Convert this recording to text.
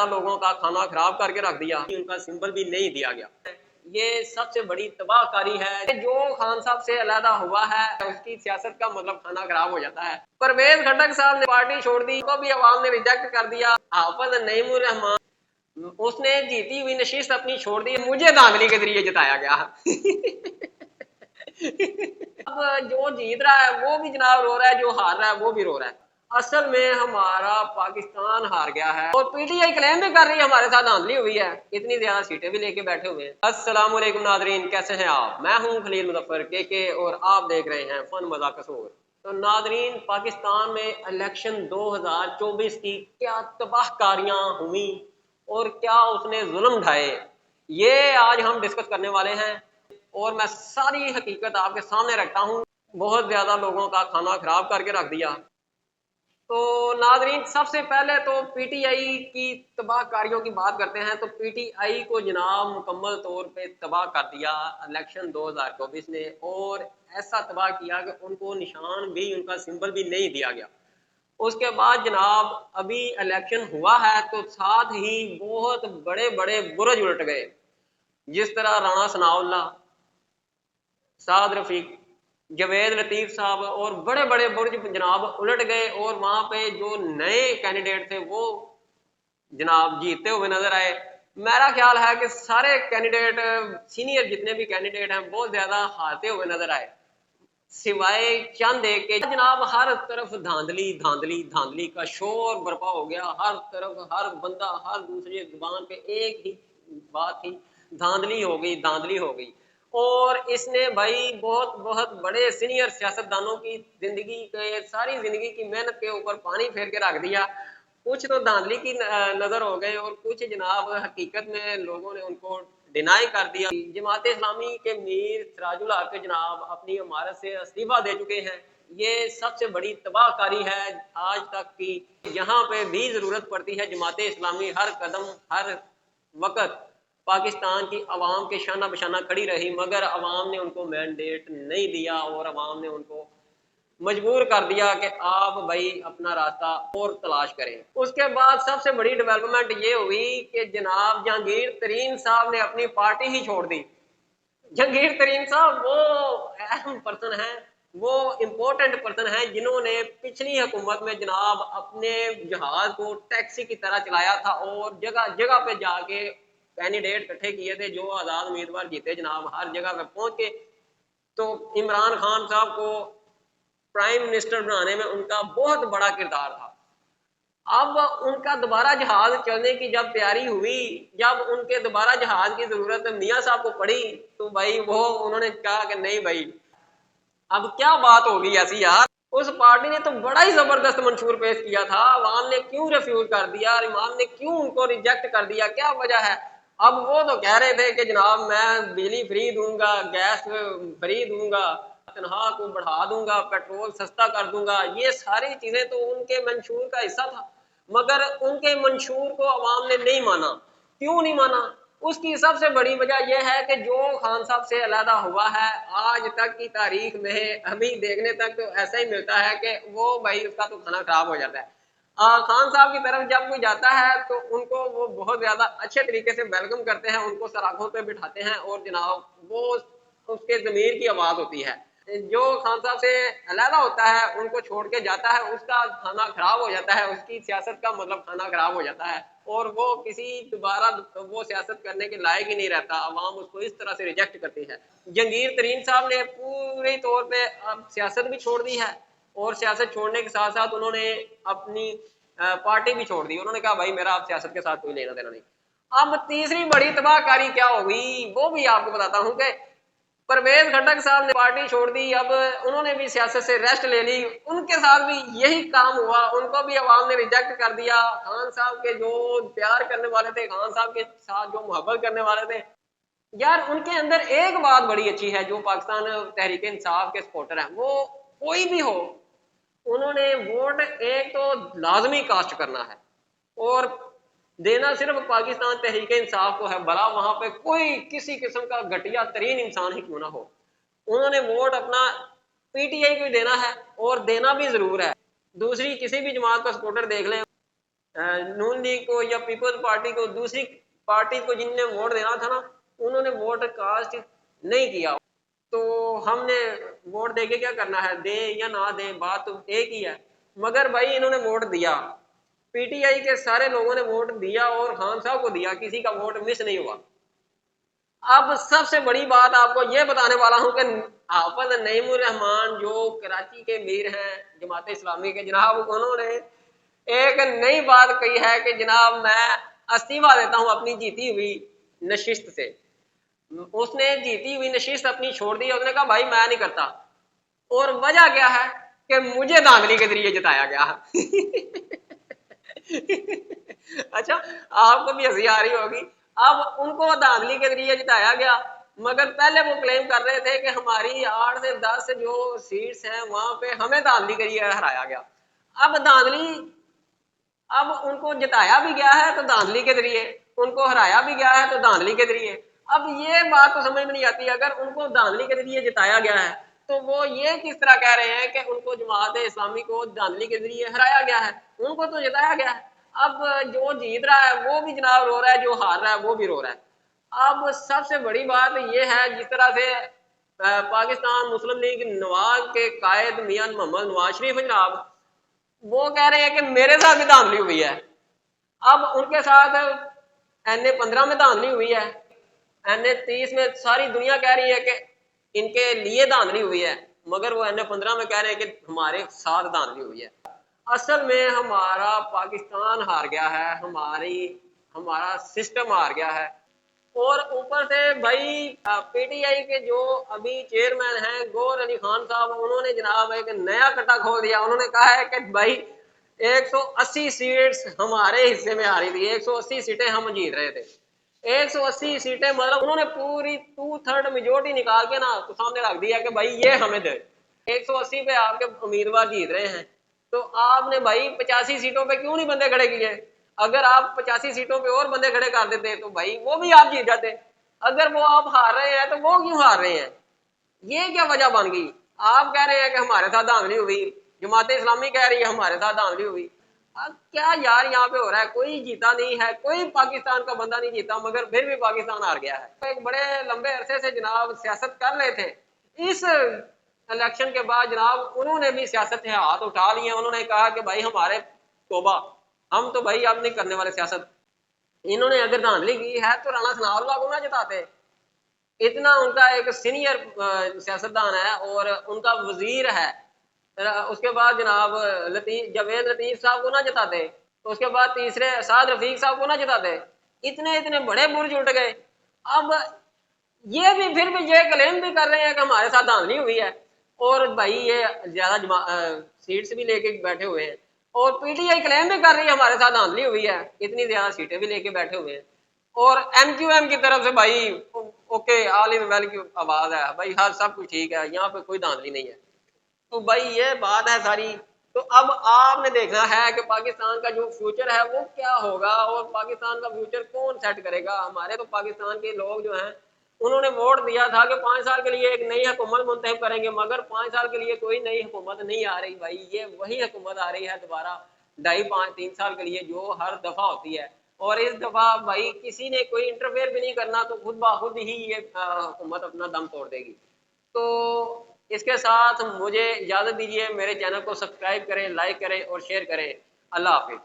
लोगों का खाना खराब करके रख दिया, उनका सिंबल भी नहीं दिया गया। ये सबसे बड़ी तबाहकारी है। जो खान साहब से अलहदा हुआ है उसकी सियासत का मतलब खाना खराब हो जाता है। परवेज खटक साहब ने पार्टी छोड़ दी, को भी अवाम ने रिजेक्ट कर दिया। हाफिज नईमुर रहमान उसने जीती हुई नशिस्त अपनी छोड़ दी, मुझे धांधली के जरिए जिताया गया। अब जो जीत रहा है वो भी जनाब रो रहा है, जो हार रहा है वो भी रो रहा है। असल में हमारा पाकिस्तान हार गया है और पीटीआई क्लेम भी कर रही है हमारे साथ धांधली हुई है, इतनी ज्यादा सीटें भी लेके बैठे हुए हैं। अस्सलाम वालेकुम नादरीन, कैसे हैं आप? मैं हूं खलील मुजफ्फर के और आप देख रहे हैं फन मजा कसूर। तो नादरीन, पाकिस्तान में इलेक्शन 2024 की क्या तबाहकारियां हुई और क्या उसने जुल्म ढाए, ये आज हम डिस्कस करने वाले हैं और मैं सारी हकीकत आपके सामने रखता हूँ। बहुत ज्यादा लोगों का खाना खराब करके रख दिया। तो नादरीन, सबसे पहले तो पीटीआई की तबाहकारियों की बात करते हैं। तो पीटीआई को जनाब मुकम्मल तौर पे तबाह कर दिया इलेक्शन 2024 ने, और ऐसा तबाह किया कि उनको निशान भी, उनका सिंबल भी नहीं दिया गया। उसके बाद जनाब अभी इलेक्शन हुआ है तो साथ ही बहुत बड़े बड़े बुरज उलट गए, जिस तरह राणा सनाउल्लाह, साद रफीक, जवेद लतीफ साहब और बड़े बड़े बुर्ज जनाब उलट गए और वहां पे जो नए कैंडिडेट थे वो जनाब जीतते हुए नजर आए। मेरा ख्याल है कि सारे कैंडिडेट, सीनियर जितने भी कैंडिडेट हैं, बहुत ज्यादा हारते हुए नजर आए, सिवाय चंद एक के। जनाब हर तरफ धांधली धांधली धांधली का शोर बर्पा हो गया, हर तरफ हर बंदा हर दूसरी जुबान पे एक ही बात थी, धांधली हो गई, धांधली हो गई। और इसने भाई बहुत बहुत बड़े सीनियर सियासतदानों की जिंदगी के, सारी जिंदगी की मेहनत के ऊपर पानी फेर के रख दिया। कुछ तो धांधली की नजर हो गए और कुछ जनाब हकीकत में लोगों ने उनको डिनाई कर दिया। जमात इस्लामी के मीर सिराजुल हक जनाब अपनी इमारत से इस्तीफा दे चुके हैं। ये सबसे बड़ी तबाहकारी है आज तक की। यहाँ पे भी जरूरत पड़ती है जमात इस्लामी हर कदम हर वक्त पाकिस्तान की अवाम के शाना बशाना खड़ी रही, मगर अवाम ने उनको मैंडेट नहीं दिया और अवाम ने उनको मजबूर कर दिया कि आप भाई अपना रास्ता और तलाश करें। उसके बाद सबसे बड़ी डेवलपमेंट ये हुई कि जनाब जहांगीर तरीन साहब ने अपनी पार्टी ही छोड़ दी। जहांगीर तरीन साहब वो अहम पर्सन है, वो इम्पोर्टेंट पर्सन है जिन्होंने पिछली हुकूमत में जनाब अपने जहाज को टैक्सी की तरह चलाया था और जगह जगह पे जाके कैंडिडेट इकट्ठे किए थे। जो आजाद उम्मीदवार जीते जनाब हर जगह पे पहुंच के, तो इमरान खान साहब को प्राइम मिनिस्टर बनाने में उनका बहुत बड़ा किरदार था। अब उनका दोबारा जहाज चलने की जब तैयारी हुई, जब उनके दोबारा जहाज की जरूरत मियाँ साहब को पड़ी, तो भाई वो उन्होंने कहा कि नहीं भाई, अब क्या बात होगी ऐसी यार। उस पार्टी ने तो बड़ा ही जबरदस्त मंशूर पेश किया था, अवाम ने क्यों रिफ्यूज कर दिया, इमाम ने क्यों उनको रिजेक्ट कर दिया, क्या वजह है? अब वो तो कह रहे थे कि जनाब मैं बिजली फ्री दूंगा, गैस फ्री दूंगा, तनख्वाह को बढ़ा दूंगा, पेट्रोल सस्ता कर दूंगा। ये सारी चीजें तो उनके मंशूर का हिस्सा था, मगर उनके मंशूर को अवाम ने नहीं माना। क्यों नहीं माना? उसकी सबसे बड़ी वजह यह है कि जो खान साहब से अलहदा हुआ है आज तक की तारीख में अभी देखने तक तो ऐसा ही मिलता है कि वो भाई उसका तो खाना खराब हो जाता है। खान साहब की तरफ जब कोई जाता है तो उनको वो बहुत ज्यादा अच्छे तरीके से वेलकम करते हैं, उनको सराखों पे बिठाते हैं और जनाब वो उसके जमीर की आवाज होती है। जो खान साहब से अलहदा होता है उनको छोड़ के जाता है, उसका खाना खराब हो जाता है, उसकी सियासत का मतलब खाना खराब हो जाता है और वो किसी दोबारा वो सियासत करने के लायक ही नहीं रहता। अवाम उसको इस तरह से रिजेक्ट करती है। जहांगीर तरीन साहब ने पूरी तौर पे अब सियासत भी छोड़ दी है और सियासत छोड़ने के साथ साथ उन्होंने अपनी पार्टी भी छोड़ दी। उन्होंने कहा भाई मेरा अब सियासत के साथ कोई लेना देना नहीं। अब तीसरी बड़ी तबाहकारी क्या होगी वो भी आपको बताता हूं कि परवेज खटक साहब ने पार्टी छोड़ दी। अब उन्होंने भी सियासत से रेस्ट ले ली, उनके साथ भी यही काम हुआ, उनको भी अवाम ने रिजेक्ट कर दिया। खान साहब के जो प्यार करने वाले थे, खान साहब के साथ जो मोहब्बत करने वाले थे, यार उनके अंदर एक बात बड़ी अच्छी है, जो पाकिस्तान तहरीक इंसाफ के सपोर्टर हैं, वो कोई भी हो, उन्होंने वोट एक तो लाजमी कास्ट करना है और देना सिर्फ पाकिस्तान तहरीक इंसाफ को है, भला वहां पे कोई किसी किस्म का घटिया तरीन इंसान ही क्यों ना हो। उन्होंने वोट अपना पीटीआई को देना है और देना भी जरूर है। दूसरी किसी भी जमात का सपोर्टर देख लें, नून लीग को या पीपल्स पार्टी को, दूसरी पार्टी को जिनने वोट देना था ना, उन्होंने वोट कास्ट नहीं किया। तो हमने वोट देके क्या करना है, दे या ना दे, बात तो एक ही है। मगर भाई इन्होंने वोट दिया, पीटीआई के सारे लोगों ने वोट दिया और खान साहब को दिया, किसी का वोट मिस नहीं हुआ। अब सबसे बड़ी बात आपको ये बताने वाला हूं कि हाफिज नईमुर रहमान जो कराची के मीर हैं जमात इस्लामी के, जनाब उन्होंने एक नई बात कही है कि जनाब मैं इस्तीफा देता हूं अपनी जीती हुई नशिस्त से। उसने जीती हुई नशिस्त अपनी छोड़ दी, उसने कहा भाई मैं नहीं करता। और वजह क्या है कि मुझे धांधली के जरिए जिताया गया। अच्छा, आपको भी हंसी आ रही होगी। अब उनको धांधली के जरिए जिताया गया, मगर पहले वो क्लेम कर रहे थे कि हमारी 8 से 10 जो सीट्स हैं वहां पे हमें धांधली के जरिए हराया गया। अब धांधली, अब उनको जिताया भी गया है तो धांधली के जरिए, उनको हराया भी गया है तो धांधली के जरिए। अब ये बात तो समझ में नहीं आती, अगर उनको धांधली के जरिए जिताया गया है तो वो ये किस तरह कह रहे हैं कि उनको जमात इस्लामी को धांधली के जरिए हराया गया है, उनको तो जिताया गया है। अब जो जीत रहा है वो भी जनाब रो रहा है, जो हार रहा है वो भी रो रहा है। अब सबसे बड़ी बात ये है, जिस तरह से पाकिस्तान मुस्लिम लीग नवाज के कायद मियां मोहम्मद नवाज शरीफ जनाब, वो कह रहे हैं कि मेरे साथ भी धांधली हुई है। अब उनके साथ NA-15 में धांधली हुई है, NA-30 में सारी दुनिया कह रही है कि इनके लिए धांधली हुई है, मगर वो NA-15 में कह रहे हैं कि हमारे साथ धांधली हुई है। असल में हमारा पाकिस्तान हार गया है, हमारा सिस्टम हार गया है। और ऊपर से भाई पीटीआई के जो अभी चेयरमैन हैं गौहर अली खान साहब, उन्होंने जनाब एक नया कट्टा खोल दिया। उन्होंने कहा है कि भाई 180 सीट्स हमारे हिस्से में आ रही थी, 180 सीटें हम जीत रहे थे। 180 सीटें मतलब उन्होंने पूरी 2/3 मेजोरिटी निकाल के ना तो सामने रख दिया कि भाई ये हमें दे। 180 पे आपके उम्मीदवार जीत रहे हैं, तो आपने भाई 85 सीटों पे क्यों नहीं बंदे खड़े किए? अगर आप 85 सीटों पे और बंदे खड़े कर देते तो भाई वो भी आप जीत जाते। अगर वो आप हार रहे हैं तो वो क्यों हार रहे हैं? ये क्या वजह बन गई? आप कह रहे हैं कि हमारे साथ धांधली हुई, जमात इस्लामी कह रही है हमारे साथ धांधली हुई। अब क्या यार यहाँ पे हो रहा है? कोई जीता नहीं है, कोई पाकिस्तान का बंदा नहीं जीता, मगर फिर भी पाकिस्तान हार गया है। एक बड़े लंबे अरसे से जनाब सियासत कर रहे थे, इस इलेक्शन के बाद जनाब उन्होंने भी सियासत से हाथ उठा लिए। उन्होंने कहा कि भाई हमारे तोबा, हम तो भाई अब नहीं करने वाले सियासत। इन्होंने अगर धांधली की है तो राणा सनाउल्लाह को ना जिताते। इतना उनका एक सीनियर सियासतदान है और उनका वजीर है। उसके बाद जनाब जावेद लतीफ साहब को ना जिताते, तो उसके बाद तीसरे साद रफीक साहब को ना जिताते। इतने इतने बड़े बुर्ज उठ गए। अब ये भी फिर भी ये क्लेम भी कर रहे हैं कि हमारे साथ धांधली हुई है, और भाई ये ज्यादा सीट्स भी लेके बैठे हुए हैं। और पीटीआई क्लेम भी कर रही है हमारे साथ धांधली हुई है, इतनी ज्यादा सीटें भी लेके बैठे हुए हैं। और MQM की तरफ से भाई ओके ऑल इज वेल की आवाज है, भाई हर सब कुछ ठीक है, यहाँ पे कोई धांधली नहीं है। तो भाई ये बात है सारी। तो अब आपने देखना है कि पाकिस्तान का जो फ्यूचर है वो क्या होगा, और पाकिस्तान का फ्यूचर कौन सेट करेगा। हमारे तो पाकिस्तान के लोग जो हैं उन्होंने वोट दिया था कि 5 साल के लिए एक नई हुकूमत मुंतखब करेंगे, मगर 5 साल के लिए कोई नई हुकूमत नहीं आ रही भाई। ये वही हुकूमत आ रही है दोबारा 2.5-3 साल के लिए जो हर दफा होती है। और इस दफा भाई किसी ने कोई इंटरफेयर भी नहीं करना, तो खुद ब खुद ही ये हुकूमत अपना दम तोड़ देगी। तो इसके साथ मुझे इजाज़त दीजिए, मेरे चैनल को सब्सक्राइब करें, लाइक करें और शेयर करें। अल्लाह हाफिज।